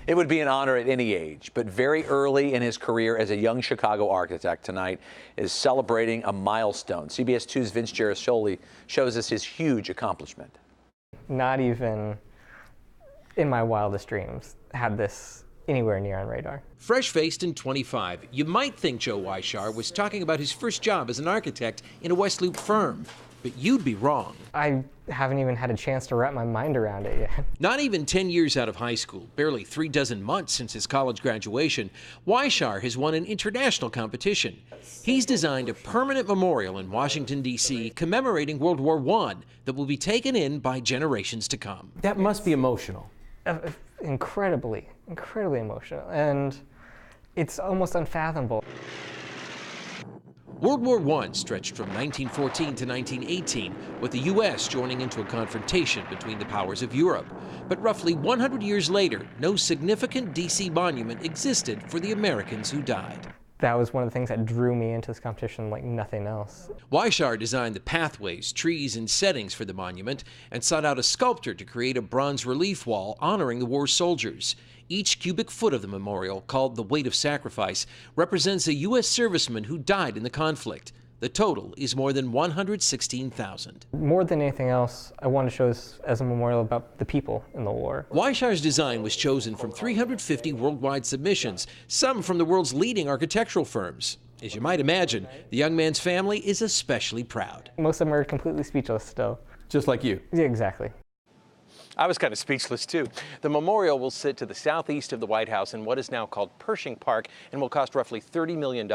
It would be an honor at any age, but very early in his career as a young Chicago architect, tonight is celebrating a milestone. CBS 2's Vince Gerasole shows us his huge accomplishment. Not even in my wildest dreams had this anywhere near on radar. Fresh-faced and 25, you might think Joe Weishar was talking about his first job as an architect in a West Loop firm, but you'd be wrong. I haven't even had a chance to wrap my mind around it yet. Not even 10 years out of high school, barely 36 months since his college graduation, Weishar has won an international competition. He's designed a permanent memorial in Washington, D.C., commemorating World War I that will be taken in by generations to come. That must be emotional. Incredibly emotional, and it's almost unfathomable. World War I stretched from 1914 to 1918, with the U.S. joining into a confrontation between the powers of Europe. But roughly 100 years later, no significant D.C. monument existed for the Americans who died. That was one of the things that drew me into this competition like nothing else. Weishar designed the pathways, trees, and settings for the monument and sought out a sculptor to create a bronze relief wall honoring the war's soldiers. Each cubic foot of the memorial, called the Weight of Sacrifice, represents a U.S. serviceman who died in the conflict. The total is more than 116,000. More than anything else, I want to show this as a memorial about the people in the war. Weishar's design was chosen from 350 worldwide submissions, some from the world's leading architectural firms. As you might imagine, the young man's family is especially proud. Most of them are completely speechless still. Just like you. Yeah, exactly. I was kind of speechless, too. The memorial will sit to the southeast of the White House in what is now called Pershing Park and will cost roughly $30 million.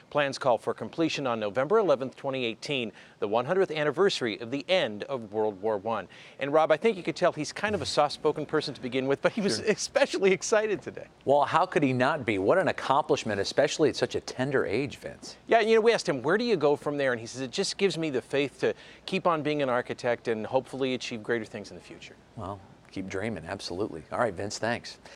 Plans call for completion on November 11th, 2018, the 100th anniversary of the end of World War I. And Rob, I think you could tell he's kind of a soft-spoken person to begin with, but he was especially excited today. Well, how could he not be? What an accomplishment, especially at such a tender age, Vince. Yeah, you know, we asked him, where do you go from there? And he says, it just gives me the faith to keep on being an architect and hopefully achieve greater things in the future. Well, keep dreaming, absolutely. All right, Vince, thanks.